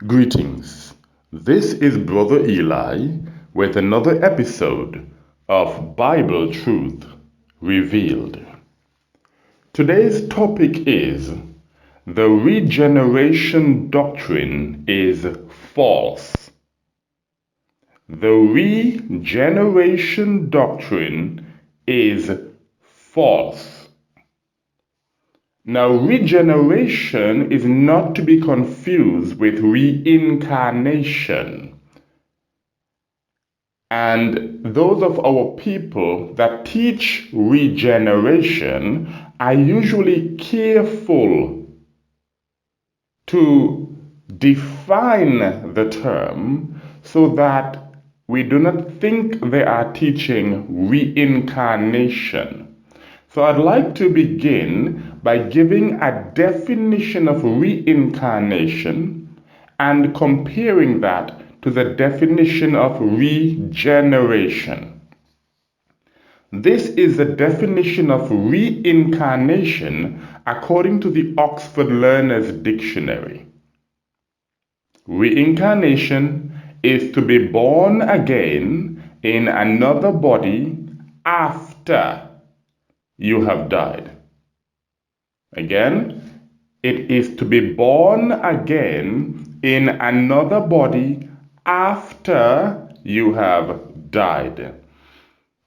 Greetings. This is Brother Eli with another episode of Bible Truth Revealed. Today's topic is the regeneration doctrine is false. The regeneration doctrine is false. Now, regeneration is not to be confused with reincarnation. And those of our people that teach regeneration are usually careful to define the term so that we do not think they are teaching reincarnation. So I'd like to begin by giving a definition of reincarnation and comparing that to the definition of regeneration. This is the definition of reincarnation according to the Oxford Learner's Dictionary. Reincarnation is to be born again in another body after you have died. Again, it is to be born again in another body after you have died.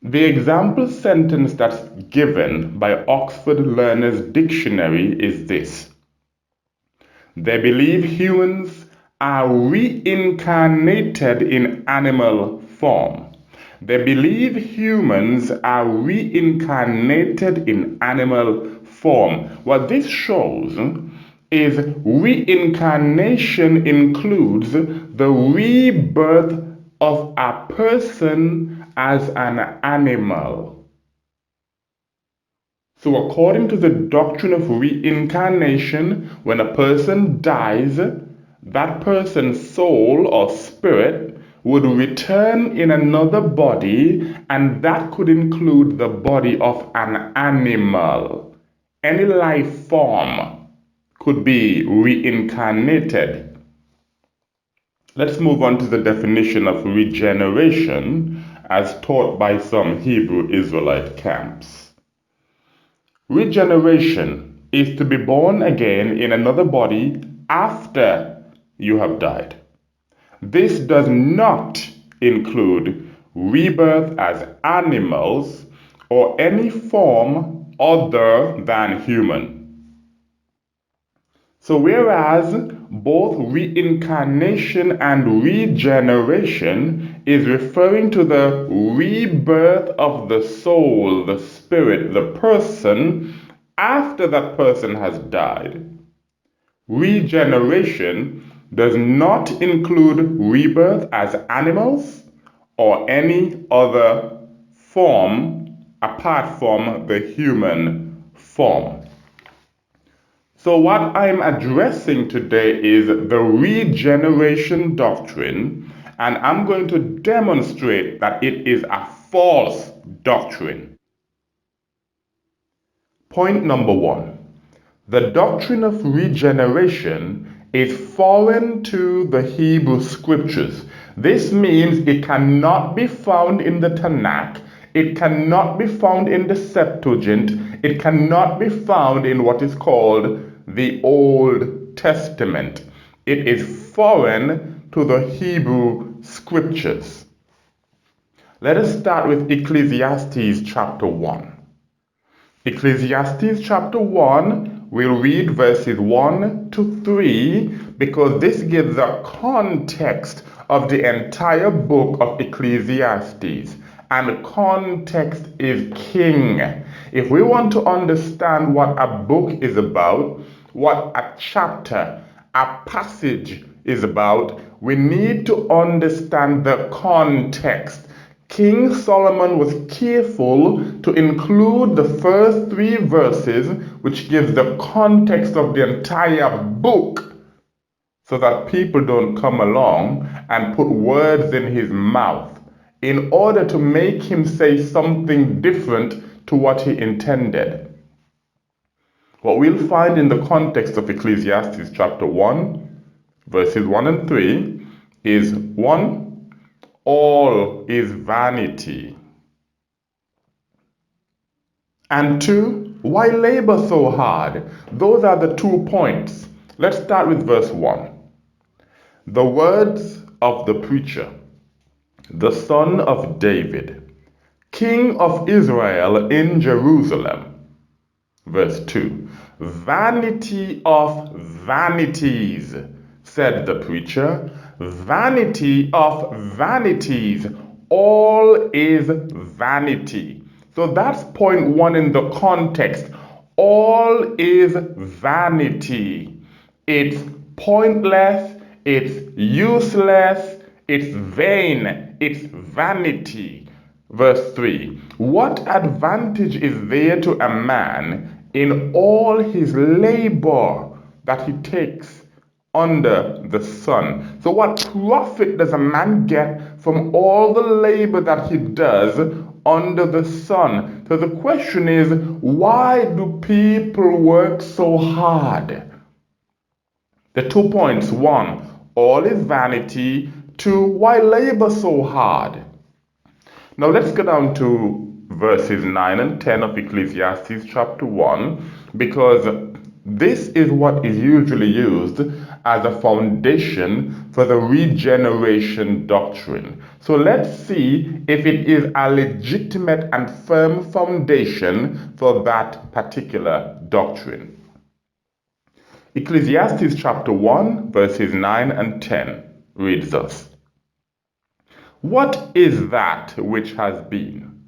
The example sentence that's given by Oxford Learner's Dictionary is this: they believe humans are reincarnated in animal form. They believe humans are reincarnated in animal form. What this shows is reincarnation includes the rebirth of a person as an animal. So according to the doctrine of reincarnation, when a person dies, that person's soul or spirit would return in another body, and that could include the body of an animal. Any life form could be reincarnated. Let's move on to the definition of regeneration as taught by some Hebrew Israelite camps. Regeneration is to be born again in another body after you have died. This does not include rebirth as animals or any form other than human. So whereas both reincarnation and regeneration is referring to the rebirth of the soul, the spirit, the person after that person has died, regeneration does not include rebirth as animals or any other form apart from the human form. So what I'm addressing today is the regeneration doctrine, and I'm going to demonstrate that it is a false doctrine. Point number one, the doctrine of regeneration is foreign to the Hebrew Scriptures. This means it cannot be found in the Tanakh, it cannot be found in the Septuagint, it cannot be found in what is called the Old Testament. It is foreign to the Hebrew Scriptures. Let us start with Ecclesiastes chapter 1. Ecclesiastes chapter 1, we'll read verses 1 to 3 because this gives the context of the entire book of Ecclesiastes. And context is king. If we want to understand what a book is about, what a chapter, a passage is about, we need to understand the context. King Solomon was careful to include the first 3 verses, which gives the context of the entire book, so that people don't come along and put words in his mouth in order to make him say something different to what he intended. What we'll find in the context of Ecclesiastes chapter 1, Verses 1 and 3 is 1, all is vanity. And 2, why labor so hard? Those are the 2 points. Let's start with verse 1. The words of the preacher, the son of David, king of Israel in Jerusalem. Verse 2, vanity of vanities, said the preacher, vanity of vanities, all is vanity. So that's point 1 in the context. All is vanity. It's pointless, it's useless, it's vain, it's vanity. Verse 3, what advantage is there to a man in all his labor that he takes under the sun? So what profit does a man get from all the labor that he does under the sun? So the question is, why do people work so hard? The 2 points: 1, all is vanity; 2, why labor so hard? Now let's go down to verses 9 and 10 of Ecclesiastes chapter 1, because this is what is usually used as a foundation for the regeneration doctrine. So let's see if it is a legitimate and firm foundation for that particular doctrine. Ecclesiastes chapter 1, verses 9 and 10 reads thus: what is that which has been?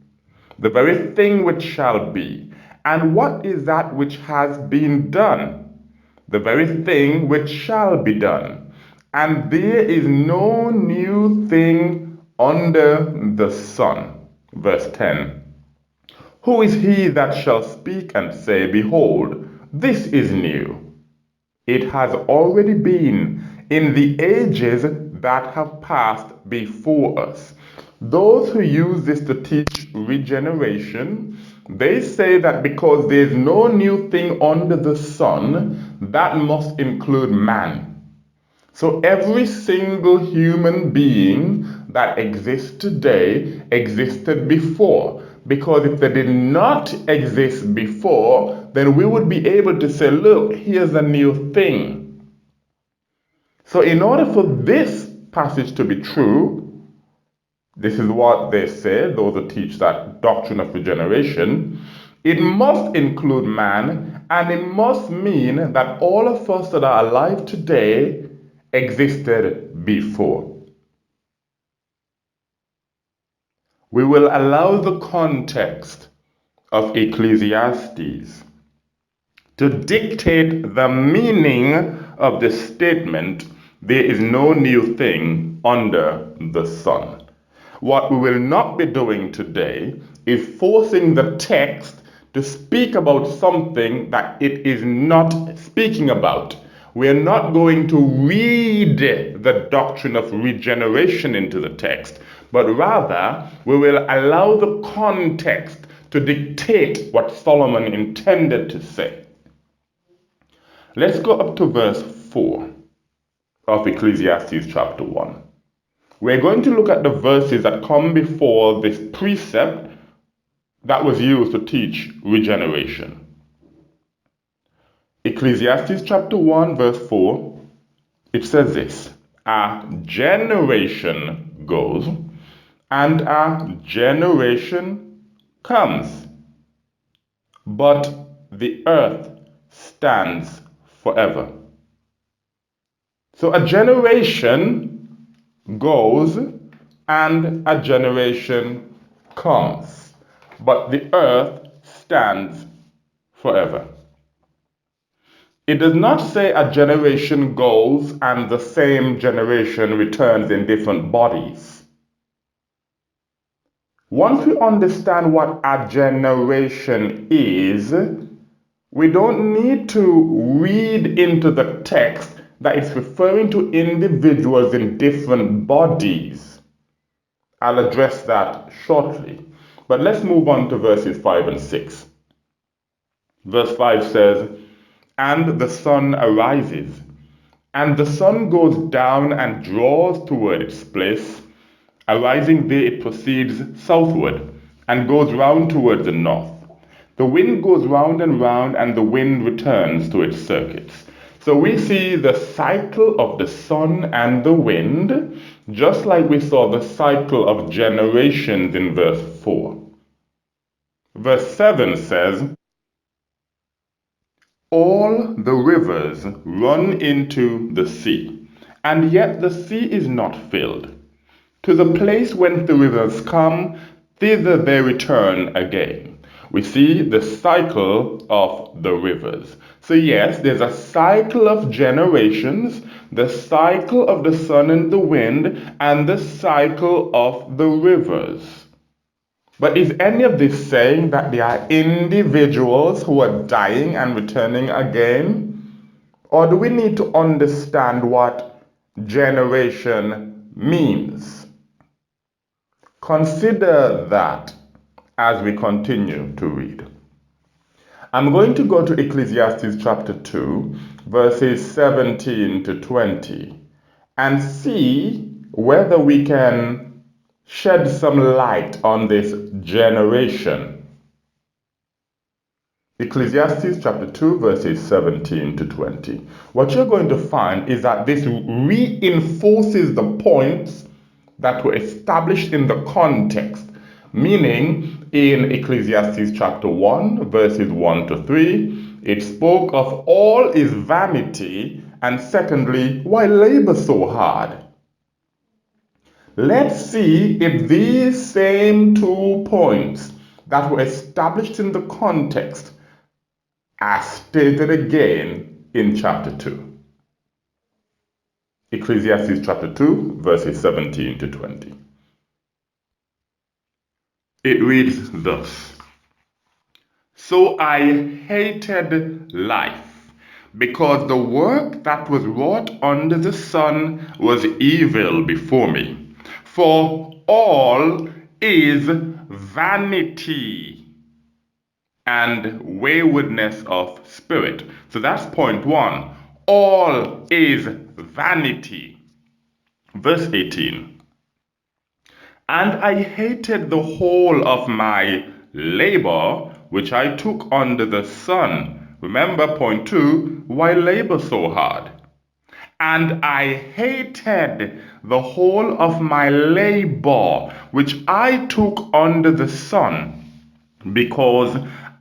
The very thing which shall be. And what is that which has been done? The very thing which shall be done. And there is no new thing under the sun. Verse 10. Who is he that shall speak and say, behold, this is new? It has already been in the ages that have passed before us. Those who use this to teach regeneration, they say that because there is no new thing under the sun, that must include man. So every single human being that exists today existed before. Because if they did not exist before, then we would be able to say, look, here's a new thing. So in order for this passage to be true, this is what they say, those who teach that doctrine of regeneration, it must include man, and it must mean that all of us that are alive today existed before. We will allow the context of Ecclesiastes to dictate the meaning of the statement, there is no new thing under the sun. What we will not be doing today is forcing the text to speak about something that it is not speaking about. We are not going to read the doctrine of regeneration into the text, but rather we will allow the context to dictate what Solomon intended to say. Let's go up to verse 4 of Ecclesiastes chapter 1. We're going to look at the verses that come before this precept that was used to teach regeneration. Ecclesiastes chapter 1 verse 4, it says this: a generation goes and a generation comes, but the earth stands forever. So a generation goes and a generation comes, but the earth stands forever. It does not say a generation goes and the same generation returns in different bodies. Once we understand what a generation is, we don't need to read into the text that it's referring to individuals in different bodies. I'll address that shortly. But let's move on to verses 5 and 6. Verse 5 says, and the sun arises, And the sun goes down and draws toward its place. Arising there, it proceeds southward and goes round towards the north. The wind goes round, and the wind returns to its circuits. So we see the cycle of the sun and the wind, just like we saw the cycle of generations in verse 4. Verse 7 says, all the rivers run into the sea, and yet the sea is not filled. To the place whence the rivers come, thither they return again. We see the cycle of the rivers. So yes, there's a cycle of generations, the cycle of the sun and the wind, and the cycle of the rivers. But is any of this saying that there are individuals who are dying and returning again? Or do we need to understand what generation means? Consider that as we continue to read. I'm going to go to Ecclesiastes chapter 2, verses 17 to 20, and see whether we can shed some light on this generation. Ecclesiastes chapter 2, verses 17 to 20. What you're going to find is that this reinforces the points that were established in the context, meaning in Ecclesiastes chapter 1, verses 1 to 3, it spoke of all is vanity, and secondly, why labor so hard? Let's see if these same 2 points that were established in the context are stated again in chapter 2. Ecclesiastes chapter 2, verses 17 to 20. It reads thus, so I hated life, because the work that was wrought under the sun was evil before me. For all is vanity and waywardness of spirit. So that's point 1. All is vanity. Verse 18. And I hated the whole of my labor, which I took under the sun. Remember point 2, why labor so hard? And I hated the whole of my labor, which I took under the sun, because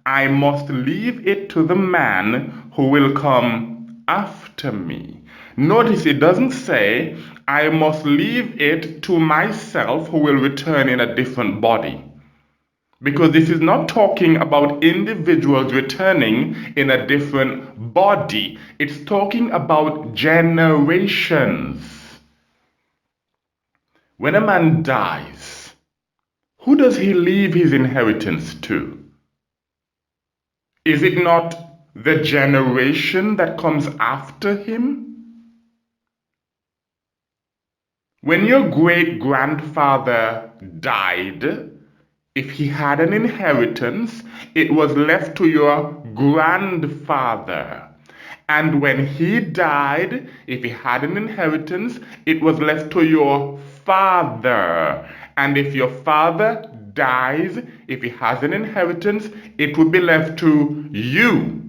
I must leave it to the man who will come after me. Notice it doesn't say, I must leave it to myself who will return in a different body. Because this is not talking about individuals returning in a different body. It's talking about generations. When a man dies, who does he leave his inheritance to? Is it not the generation that comes after him? When your great-grandfather died, if he had an inheritance, it was left to your grandfather. And when he died, if he had an inheritance, it was left to your father. And if your father dies, if he has an inheritance, it would be left to you.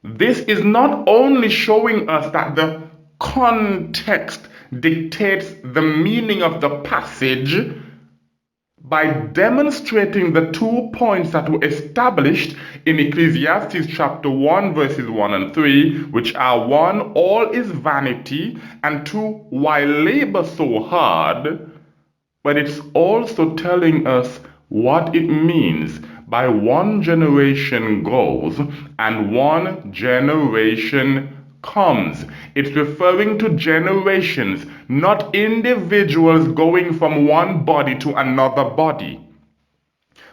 This is not only showing us that the context dictates the meaning of the passage by demonstrating the 2 points that were established in Ecclesiastes chapter 1 verses 1 and 3, which are 1, all is vanity, and 2, why labor so hard, but it's also telling us what it means by one generation goes and one generation comes. It's referring to generations, not individuals going from one body to another body.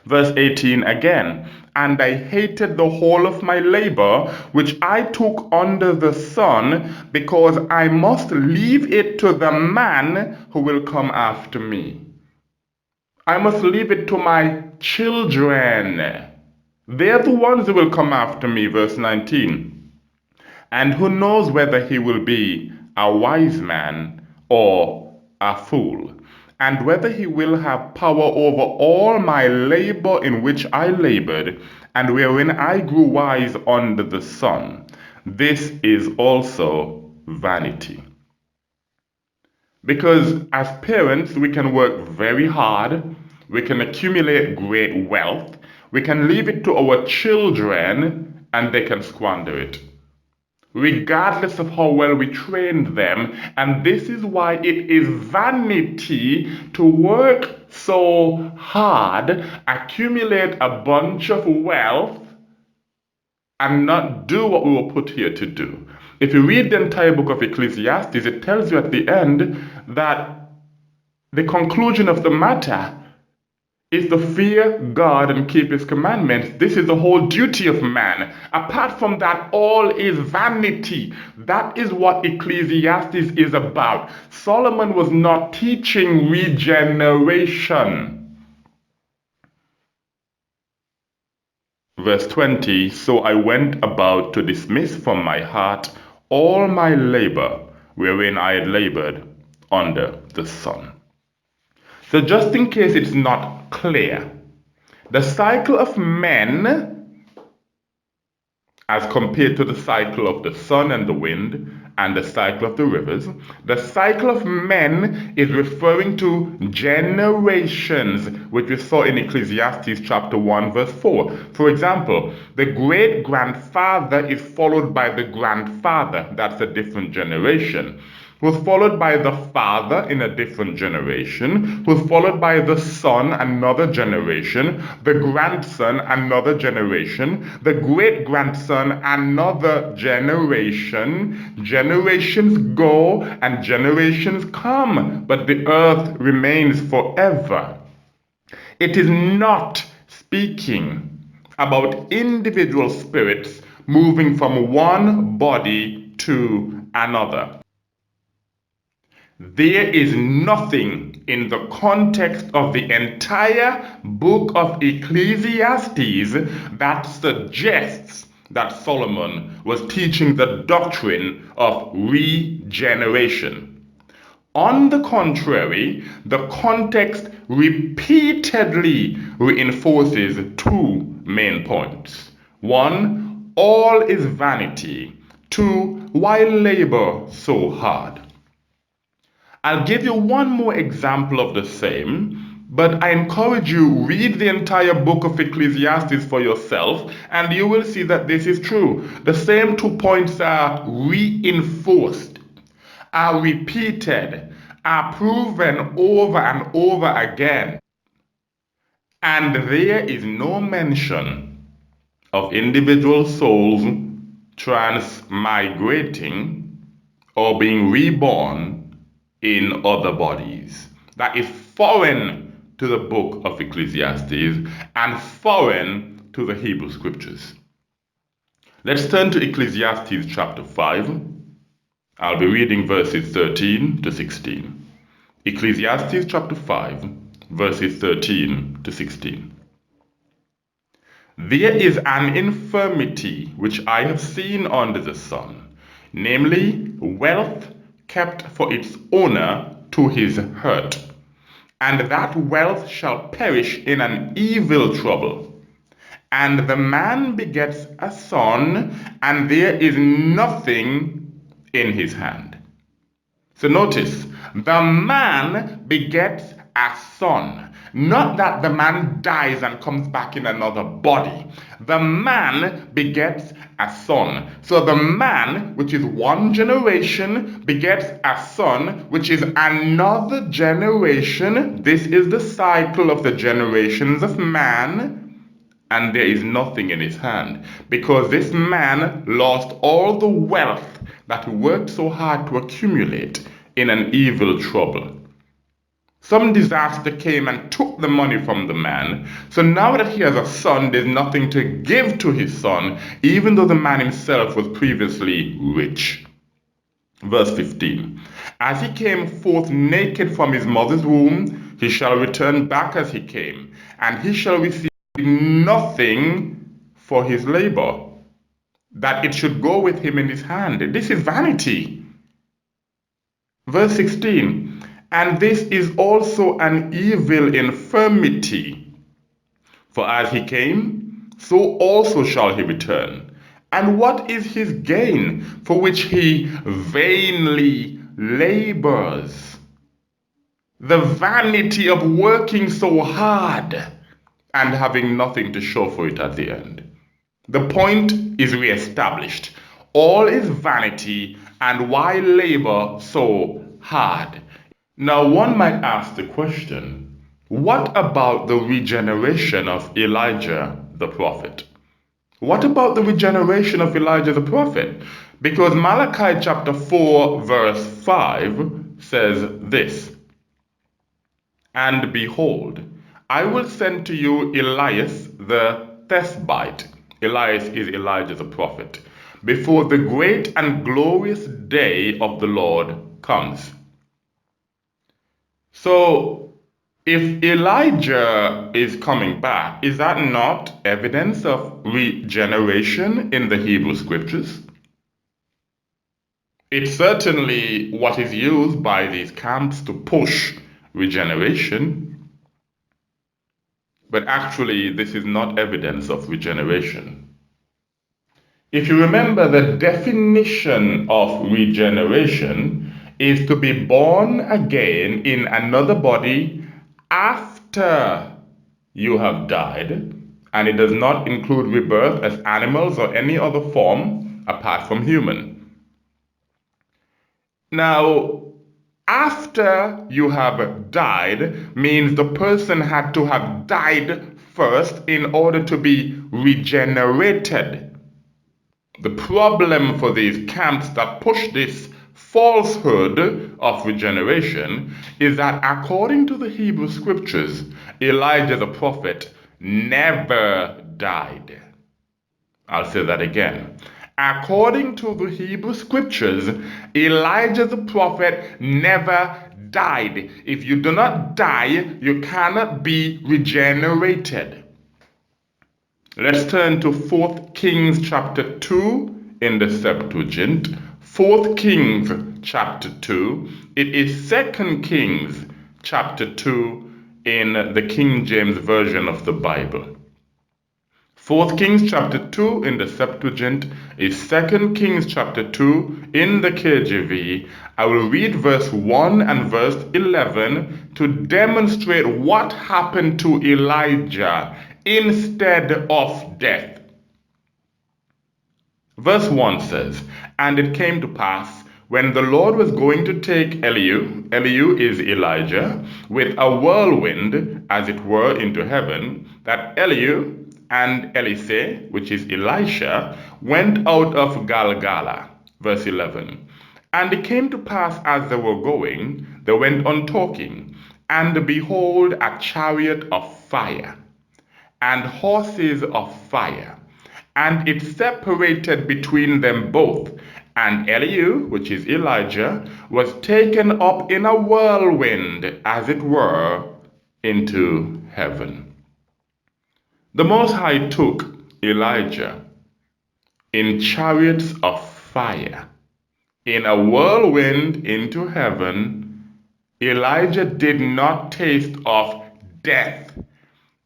Verse 18 again, and I hated the whole of my labor, which I took under the sun, because I must leave it to the man who will come after me. I must leave it to my children. They're the ones who will come after me. Verse 19. And who knows whether he will be a wise man or a fool, and whether he will have power over all my labor in which I labored, and wherein I grew wise under the sun. This is also vanity. Because as parents, we can work very hard, we can accumulate great wealth, we can leave it to our children, and they can squander it, regardless of how well we trained them. And this is why it is vanity to work so hard, accumulate a bunch of wealth, and not do what we were put here to do. If you read the entire book of Ecclesiastes, it tells you at the end that the conclusion of the matter is to fear God and keep his commandments. This is the whole duty of man. Apart from that, all is vanity. That is what Ecclesiastes is about. Solomon was not teaching regeneration. Verse 20, so I went about to dismiss from my heart all my labor wherein I had labored under the sun. So just in case it's not clear, the cycle of men as compared to the cycle of the sun and the wind and the cycle of the rivers, the cycle of men is referring to generations, which we saw in Ecclesiastes chapter 1 verse 4. For example, the great-grandfather is followed by the grandfather. That's a different generation. Was followed by the father in a different generation, was followed by the son, another generation, the grandson, another generation, the great-grandson, another generation. Generations go and generations come, but the earth remains forever. It is not speaking about individual spirits moving from one body to another. There is nothing in the context of the entire book of Ecclesiastes that suggests that Solomon was teaching the doctrine of regeneration. On the contrary, the context repeatedly reinforces two main points. One, all is vanity. Two, why labor so hard? I'll give you one more example of the same, but I encourage you, read the entire book of Ecclesiastes for yourself, and you will see that this is true. The same 2 points are reinforced, are repeated, are proven over and over again. And there is no mention of individual souls transmigrating or being reborn in other bodies. That is foreign to the book of Ecclesiastes and foreign to the Hebrew Scriptures. Let's turn to Ecclesiastes chapter 5. I'll be reading verses 13 to 16. Ecclesiastes chapter 5, verses 13 to 16. There is an infirmity which I have seen under the sun, namely wealth kept for its owner to his hurt, and that wealth shall perish in an evil trouble. And the man begets a son, and there is nothing in his hand. So notice, the man begets a son. Not that the man dies and comes back in another body. The man begets a son. So the man, which is one generation, begets a son, which is another generation. This is the cycle of the generations of man. And there is nothing in his hand, because this man lost all the wealth that he worked so hard to accumulate in an evil trouble. Some disaster came and took the money from the man. So now that he has a son, there's nothing to give to his son, even though the man himself was previously rich. Verse 15. As he came forth naked from his mother's womb, he shall return back as he came, and he shall receive nothing for his labor. that it should go with him in his hand. This is vanity. Verse 16, and this is also an evil infirmity. For as he came, so also shall he return. And what is his gain for which he vainly labors? The vanity of working so hard and having nothing to show for it at the end. The point is reestablished. All is vanity, and why labor so hard? Now one might ask the question, what about the regeneration of Elijah the prophet? What about the regeneration of Elijah the prophet? Because Malachi chapter 4 verse 5 says this, and behold, I will send to you Elias the Tishbite. Elias is Elijah the prophet, before the great and glorious day of the Lord comes. So, if Elijah is coming back, is that not evidence of regeneration in the Hebrew Scriptures? It's certainly what is used by these camps to push regeneration. But actually, this is not evidence of regeneration. If you remember, the definition of regeneration is to be born again in another body after you have died, and it does not include rebirth as animals or any other form apart from human. Now, after you have died means the person had to have died first in order to be regenerated. The problem for these camps that push this falsehood of regeneration is that according to the Hebrew Scriptures, Elijah the prophet never died. I'll say that again. According to the Hebrew Scriptures, Elijah the prophet never died. If you do not die, you cannot be regenerated. Let's turn to 4 Kings chapter 2 in the Septuagint. 4 Kings chapter 2. It is 2 Kings chapter 2 in the King James Version of the Bible. 4 Kings chapter 2 in the Septuagint is 2 Kings chapter 2 in the KJV. I will read verse 1 and verse 11 to demonstrate what happened to Elijah instead of death. Verse 1 says, and it came to pass, when the Lord was going to take Elihu is Elijah, with a whirlwind, as it were, into heaven, that Elihu and Elisha, which is Elisha, went out of Galgala. Verse 11. And it came to pass as they were going, they went on talking, and behold, a chariot of fire, and horses of fire, and it separated between them both. And Elihu, which is Elijah, was taken up in a whirlwind, as it were, into heaven. The Most High took Elijah in chariots of fire, in a whirlwind into heaven. Elijah did not taste of death.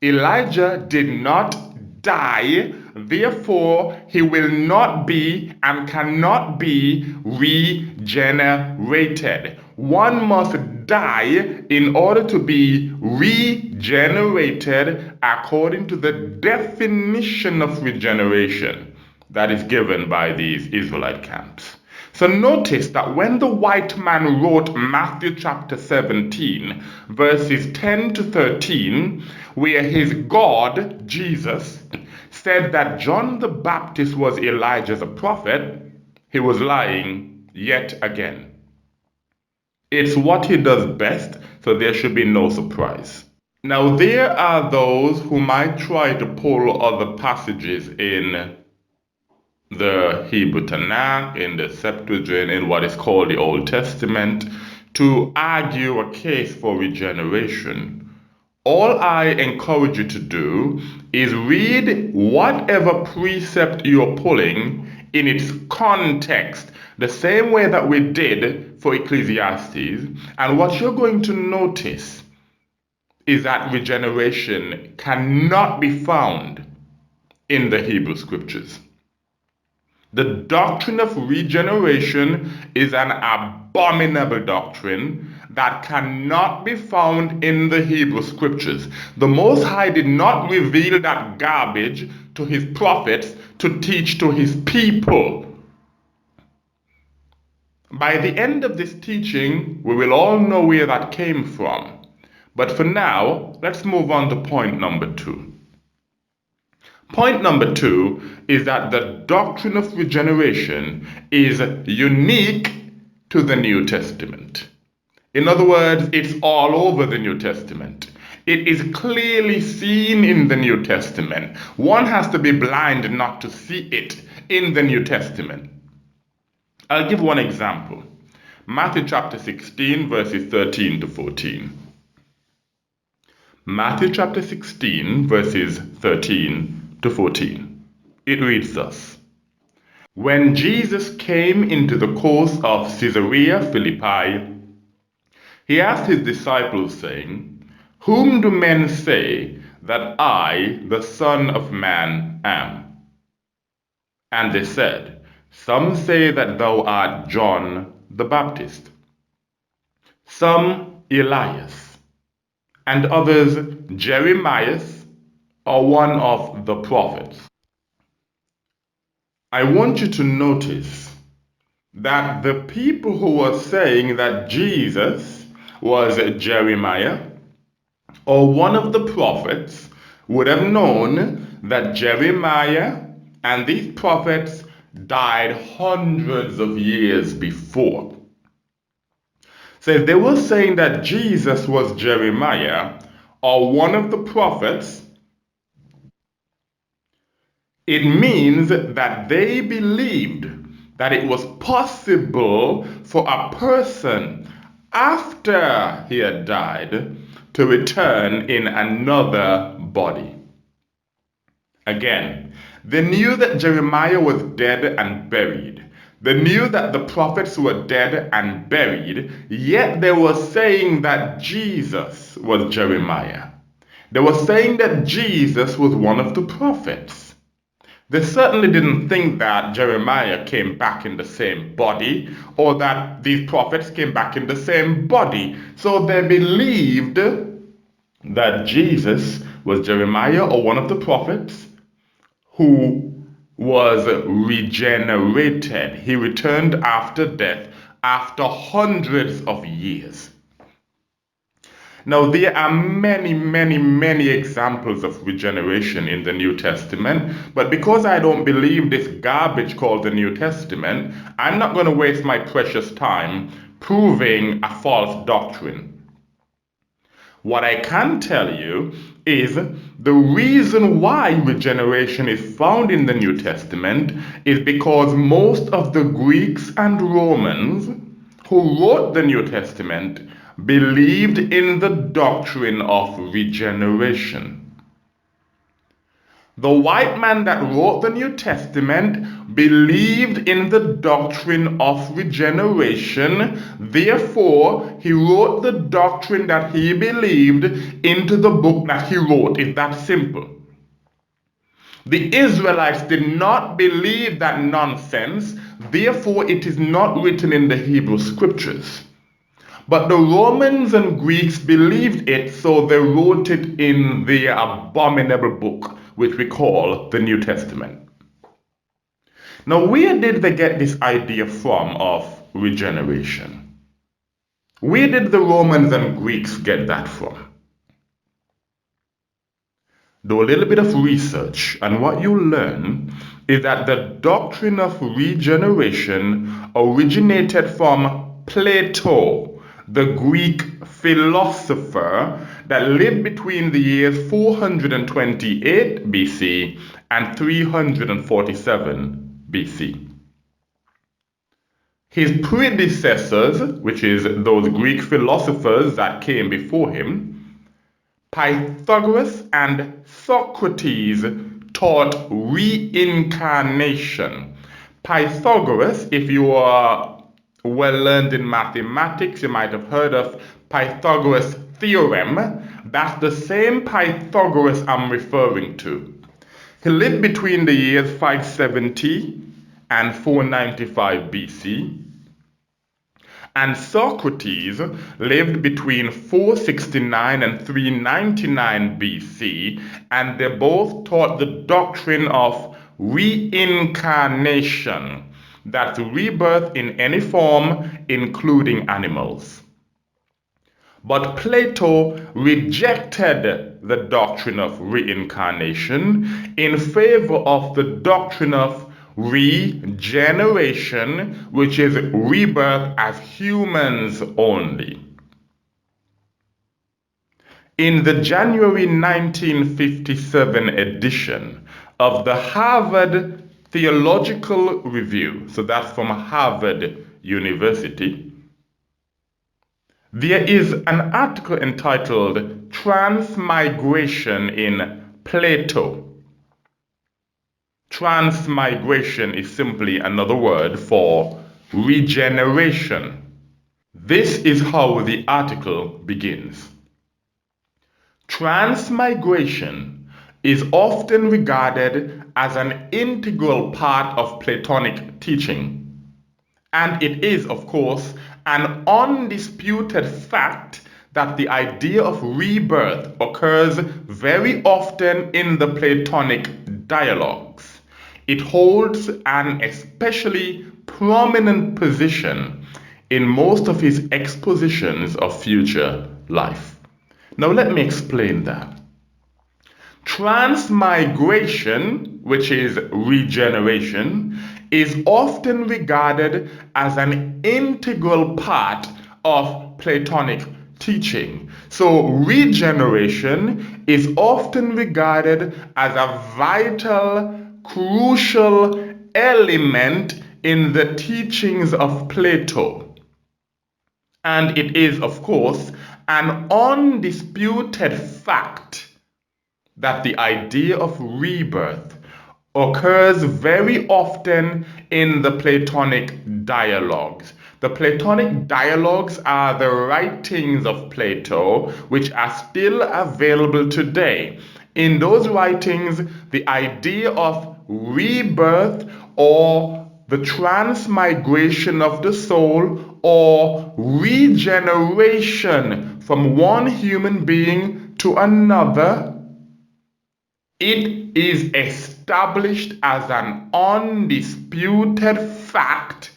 Elijah did not die, therefore he will not be and cannot be regenerated. One must die in order to be regenerated according to the definition of regeneration that is given by these Israelite camps. So notice that when the white man wrote Matthew chapter 17, verses 10 to 13, where his God, Jesus, said that John the Baptist was Elijah the prophet, he was lying yet again. It's what he does best, so there should be no surprise. Now, there are those who might try to pull other passages in the Hebrew Tanakh, in the Septuagint, in what is called the Old Testament, to argue a case for regeneration. All I encourage you to do is read whatever precept you're pulling in its context, the same way that we did for Ecclesiastes. And what you're going to notice is that regeneration cannot be found in the Hebrew Scriptures. The doctrine of regeneration is an abominable doctrine that cannot be found in the Hebrew Scriptures. The Most High did not reveal that garbage to his prophets to teach to his people. By the end of this teaching, we will all know where that came from. But for now, let's move on to point number 2. Point number 2 is that the doctrine of regeneration is unique to the New Testament. In other words, it's all over the New Testament. It is clearly seen in the New Testament. One has to be blind not to see it in the New Testament. I'll give one example. Matthew chapter 16, verses 13 to 14. Matthew chapter 16, verses 13 to 14. It reads thus. When Jesus came into the coast of Caesarea Philippi, he asked his disciples, saying, Whom do men say that I, the Son of Man, am? And they said, Some say that thou art John the Baptist, some Elias, and others Jeremiah or one of the prophets. I want you to notice that the people who were saying that Jesus was Jeremiah or one of the prophets would have known that Jeremiah and these prophets died hundreds of years before. So if they were saying that Jesus was Jeremiah or one of the prophets, it means that they believed that it was possible for a person after he had died to return in another body. Again, they knew that Jeremiah was dead and buried. They knew that the prophets were dead and buried, yet they were saying that Jesus was Jeremiah. They were saying that Jesus was one of the prophets. They certainly didn't think that Jeremiah came back in the same body or that these prophets came back in the same body. So they believed that Jesus was Jeremiah or one of the prophets who was regenerated. He returned after death, after hundreds of years. Now, there are many examples of regeneration in the New Testament, but because I don't believe this garbage called the New Testament, I'm not going to waste my precious time proving a false doctrine. What I can tell you is the reason why regeneration is found in the New Testament is because most of the Greeks and Romans who wrote the New Testament believed in the doctrine of regeneration. The white man that wrote the New Testament believed in the doctrine of regeneration. Therefore, he wrote the doctrine that he believed into the book that he wrote. It's that simple. The Israelites did not believe that nonsense. Therefore, it is not written in the Hebrew Scriptures. But the Romans and Greeks believed it, so they wrote it in their abominable book, which we call the New Testament. Now, where did they get this idea from of regeneration? Where did the Romans and Greeks get that from? Do a little bit of research, and what you learn is that the doctrine of regeneration originated from Plato, the Greek philosopher that lived between the years 428 BC and 347 BC. His predecessors, which is those Greek philosophers that came before him, Pythagoras and Socrates, taught reincarnation. Pythagoras, if you are well learned in mathematics, you might have heard of Pythagoras' theorem. That's the same Pythagoras I'm referring to. He lived between the years 570 and 495 BC. And Socrates lived between 469 and 399 BC, and they both taught the doctrine of reincarnation, that's rebirth in any form, including animals. But Plato rejected the doctrine of reincarnation in favor of the doctrine of regeneration, which is rebirth as humans only. In the January 1957 edition of the Harvard Theological Review, so that's from Harvard University, there is an article entitled Transmigration in Plato. Transmigration is simply another word for regeneration. This is how the article begins. Transmigration is often regarded as an integral part of Platonic teaching, and it is, of course, an undisputed fact that the idea of rebirth occurs very often in the Platonic dialogues. It holds an especially prominent position in most of his expositions of future life. Now let me explain that. Transmigration, which is regeneration, is often regarded as an integral part of Platonic teaching. So regeneration is often regarded as a vital, crucial element in the teachings of Plato. And it is, of course, an undisputed fact that the idea of rebirth occurs very often in the Platonic dialogues. The Platonic dialogues are the writings of Plato, which are still available today. In those writings, the idea of rebirth or the transmigration of the soul or regeneration from one human being to another, it is established as an undisputed fact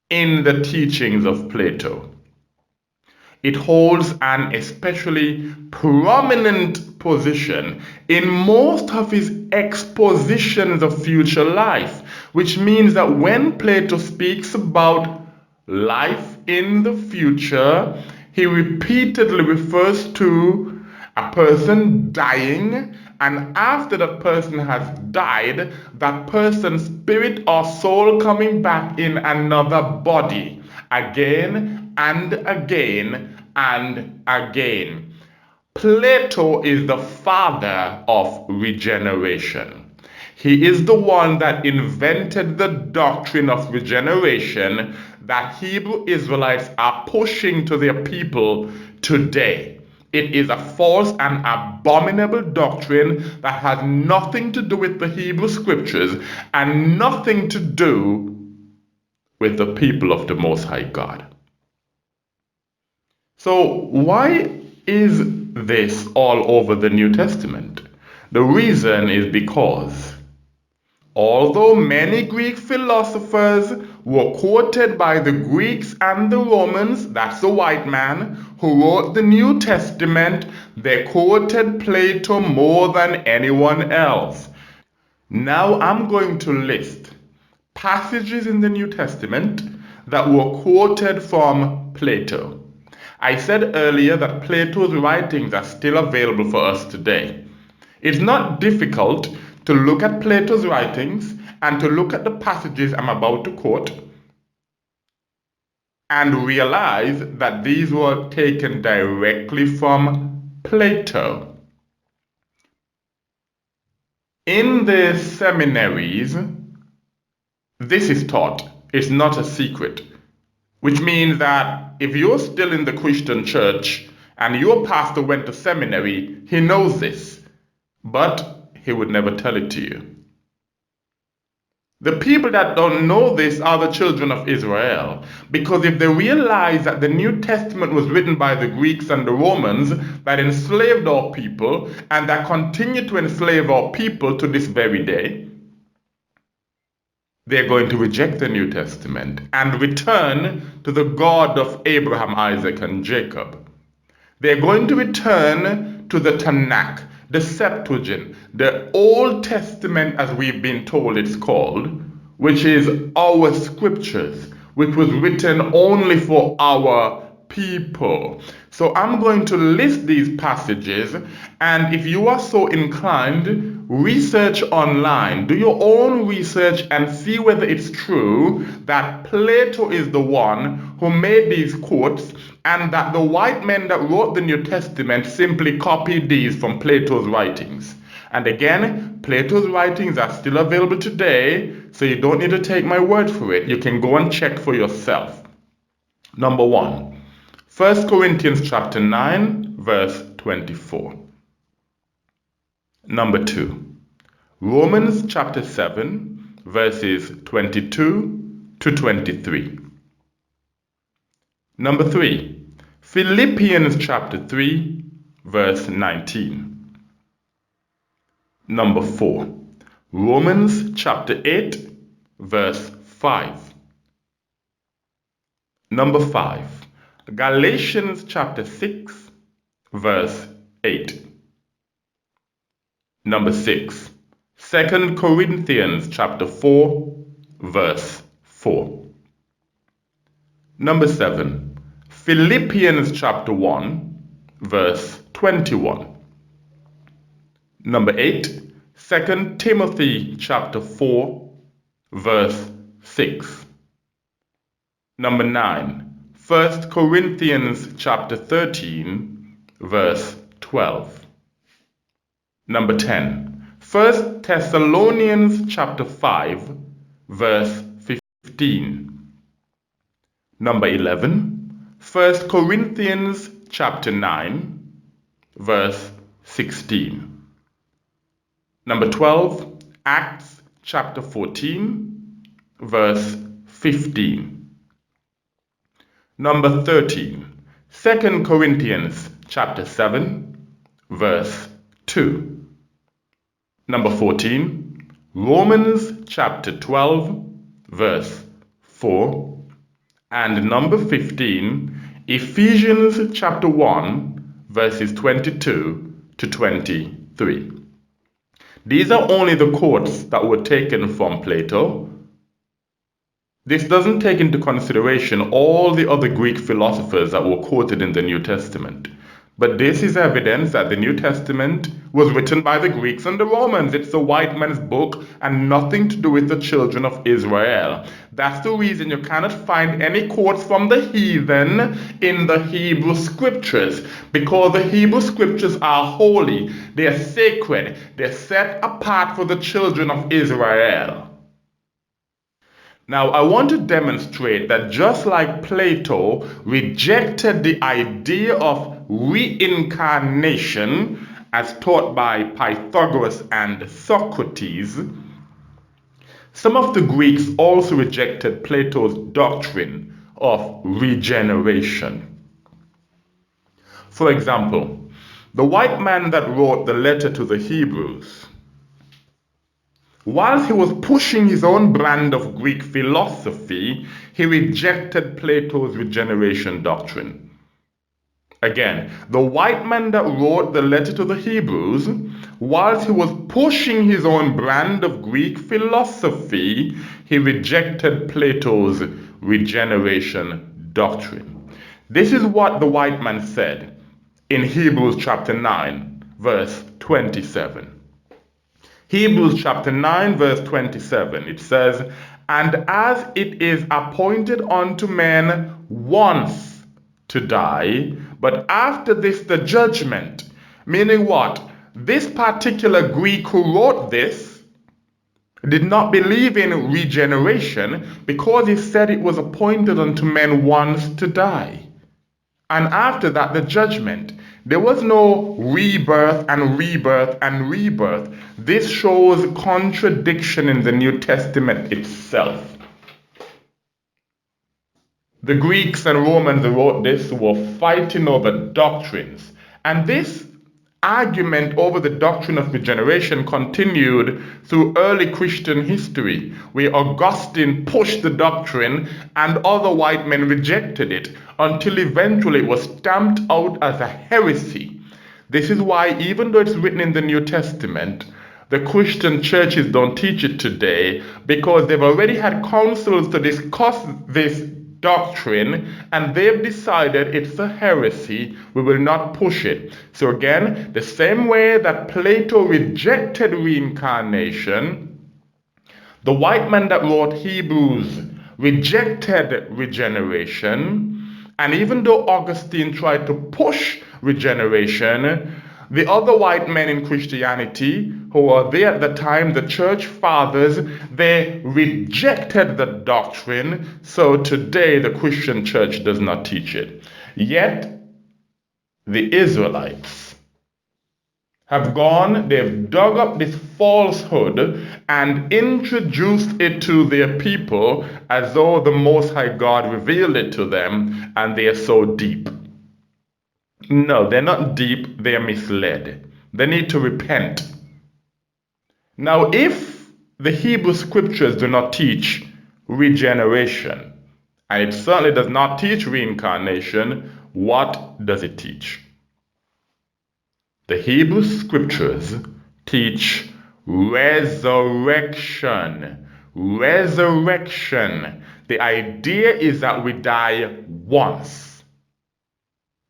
in the teachings of Plato. It holds an especially prominent position in most of his expositions of future life, which means that when Plato speaks about life in the future, he repeatedly refers to a person dying, and after the person has died, that person's spirit or soul coming back in another body again and again and again. Plato is the father of regeneration. He is the one that invented the doctrine of regeneration that Hebrew Israelites are pushing to their people today. It is a false and abominable doctrine that has nothing to do with the Hebrew Scriptures and nothing to do with the people of the Most High God. So why is this all over the New Testament? The reason is because although many Greek philosophers were quoted by the Greeks and the Romans, that's the white man, who wrote the New Testament, they quoted Plato more than anyone else. Now I'm going to list passages in the New Testament that were quoted from Plato. I said earlier that Plato's writings are still available for us today. It's not difficult to look at Plato's writings and to look at the passages I'm about to quote and realize that these were taken directly from Plato. In the seminaries, This is taught. It's not a secret. Which means that if you're still in the Christian church and your pastor went to seminary, he knows this, but he would never tell it to you. The people that don't know this are the children of Israel, because if they realize that the New Testament was written by the Greeks and the Romans that enslaved our people and that continue to enslave our people to this very day, they're going to reject the New Testament and return to the God of Abraham, Isaac, and Jacob. They're going to return to the Tanakh, the Septuagint, the Old Testament as we've been told it's called, which is our scriptures, which was written only for our people. So I'm going to list these passages, and if you are so inclined, research online, do your own research and see whether it's true that Plato is the one who made these quotes and that the white men that wrote the New Testament simply copied these from Plato's writings. And again, Plato's writings are still available today, so you don't need to take my word for it. You can go and check for yourself. Number 1, 1 Corinthians chapter 9, verse 24. Number 2, Romans chapter 7, verses 22 to 23. Number 3, Philippians chapter 3, verse 19. Number 4, Romans chapter 8, verse 5. Number 5, Galatians chapter 6, verse 8. Number 6, 2 Corinthians chapter 4, verse 4. Number 7, Philippians chapter 1, verse 21. Number 8, 2 Timothy chapter 4, verse 6. Number 9, 1 Corinthians chapter 13, verse 12. Number 10, 1 Thessalonians chapter 5, verse 15. Number 11, 1 Corinthians chapter 9, verse 16. Number 12, Acts chapter 14, verse 15. Number 13, 2 Corinthians chapter 7, verse 2. Number 14, Romans chapter 12, verse 4. And number 15, Ephesians chapter 1, verses 22 to 23. These are only the quotes that were taken from Plato. This doesn't take into consideration all the other Greek philosophers that were quoted in the New Testament. But this is evidence that the New Testament was written by the Greeks and the Romans. It's the white man's book and nothing to do with the children of Israel. That's the reason you cannot find any quotes from the heathen in the Hebrew scriptures, because the Hebrew scriptures are holy, they are sacred, they're set apart for the children of Israel. Now, I want to demonstrate that just like Plato rejected the idea of reincarnation as taught by Pythagoras and Socrates, some of the Greeks also rejected Plato's doctrine of regeneration. For example, the white man that wrote the letter to the Hebrews, whilst he was pushing his own brand of Greek philosophy, he rejected Plato's regeneration doctrine. Again, the white man that wrote the letter to the Hebrews, whilst he was pushing his own brand of Greek philosophy, he rejected Plato's regeneration doctrine. This is what the white man said in Hebrews chapter 9, verse 27. Hebrews chapter 9, verse 27, it says, "And as it is appointed unto men once to die, but after this the judgment." Meaning what? This particular Greek who wrote this did not believe in regeneration because he said it was appointed unto men once to die. And after that, the judgment. There was no rebirth and rebirth and rebirth. This shows contradiction in the New Testament itself. The Greeks and Romans who wrote this were fighting over doctrines. And this argument over the doctrine of regeneration continued through early Christian history, where Augustine pushed the doctrine and other white men rejected it until eventually it was stamped out as a heresy. This is why, even though it's written in the New Testament, the Christian churches don't teach it today, because they've already had councils to discuss this doctrine and they've decided it's a heresy. We will not push it. So again, the same way that Plato rejected reincarnation, the white man that wrote Hebrews rejected regeneration, and even though Augustine tried to push regeneration, the other white men in Christianity who were there at the time, the church fathers, they rejected the doctrine. So today the Christian church does not teach it. Yet the Israelites have gone, they've dug up this falsehood and introduced it to their people as though the Most High God revealed it to them, and they are so deep. No, they're not deep, they are misled. They need to repent. Now, if the Hebrew scriptures do not teach regeneration, and it certainly does not teach reincarnation, what does it teach? The Hebrew scriptures teach resurrection. Resurrection. The idea is that we die once,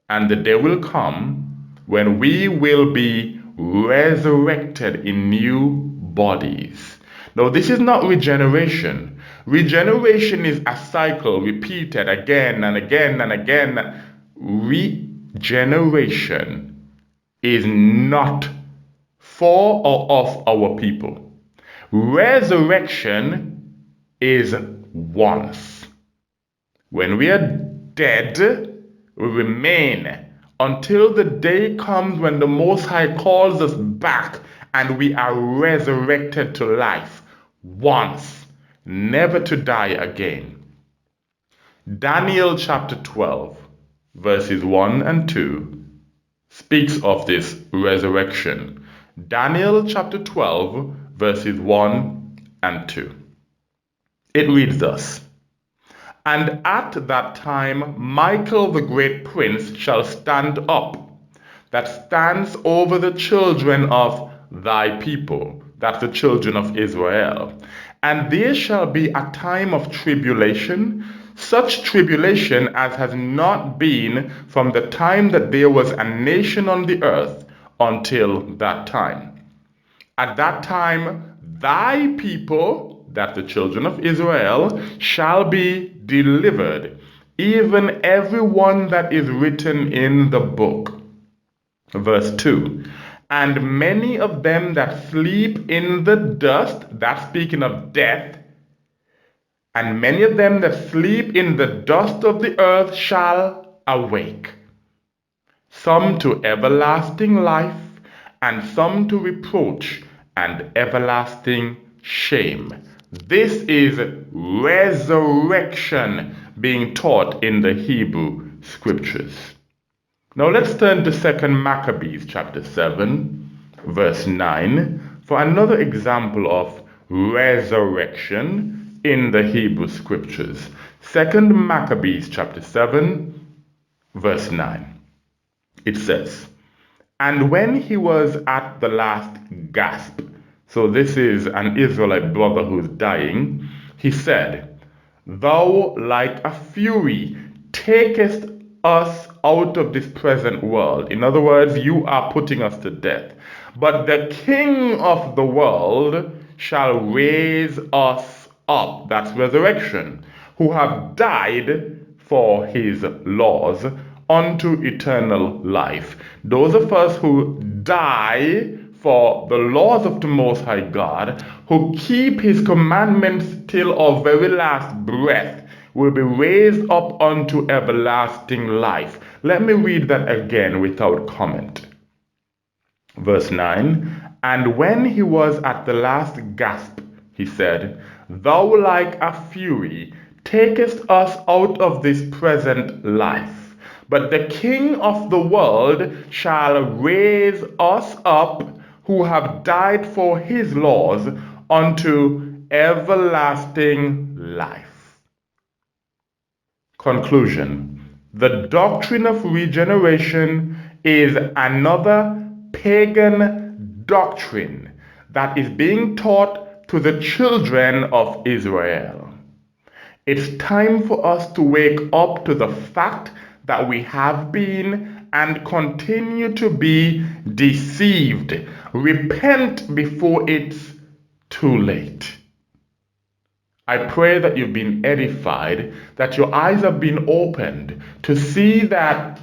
and the day will come when we will be resurrected in new bodies. Now, this is not regeneration. Regeneration is a cycle repeated again and again and again. Regeneration is not for or of our people. Resurrection is once. When we are dead, we remain until the day comes when the Most High calls us back and we are resurrected to life once, never to die again. Daniel chapter 12, verses 1 and 2 speaks of this resurrection. Daniel chapter 12, verses 1 and 2. It reads thus: And at that time Michael the great prince shall stand up, that stands over the children of thy people, that's the children of Israel. And there shall be a time of tribulation, such tribulation as has not been from the time that there was a nation on the earth until that time. At that time thy people, that the children of Israel, shall be delivered, even every one that is written in the book. Verse 2. And many of them that sleep in the dust, that's speaking of death, and many of them that sleep in the dust of the earth shall awake, some to everlasting life, and some to reproach and everlasting shame. This is resurrection being taught in the Hebrew scriptures. Now let's turn to 2 Maccabees chapter 7, verse 9, for another example of resurrection in the Hebrew scriptures. 2 Maccabees chapter 7, verse 9. It says, And when he was at the last gasp, so this is an Israelite brother who's dying, he said, Thou like a fury takest us out of this present world. In other words, you are putting us to death. But the King of the world shall raise us up, that's resurrection, who have died for his laws unto eternal life. Those of us who die for the laws of the Most High God, who keep his commandments till our very last breath, will be raised up unto everlasting life. Let me read that again without comment. Verse 9, and when he was at the last gasp, he said, Thou like a fury takest us out of this present life, but the King of the world shall raise us up, who have died for his laws, unto everlasting life. Conclusion. The doctrine of regeneration is another pagan doctrine that is being taught to the children of Israel. It's time for us to wake up to the fact that we have been and continue to be deceived. Repent before it's too late. I pray that you've been edified, that your eyes have been opened to see that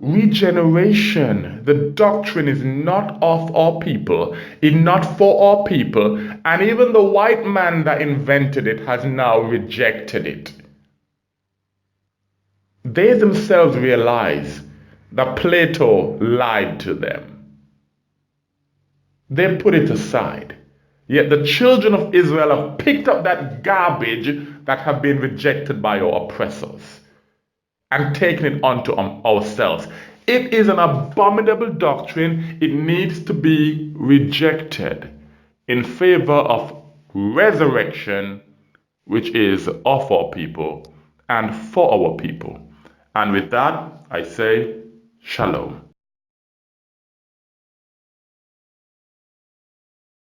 regeneration, the doctrine, is not of our people, it's not for our people, and even the white man that invented it has now rejected it. They themselves realize that Plato lied to them. They put it aside. Yet the children of Israel have picked up that garbage that have been rejected by our oppressors and taken it onto ourselves. It is an abominable doctrine. It needs to be rejected in favor of resurrection, which is of our people and for our people. And with that, I say, Shalom.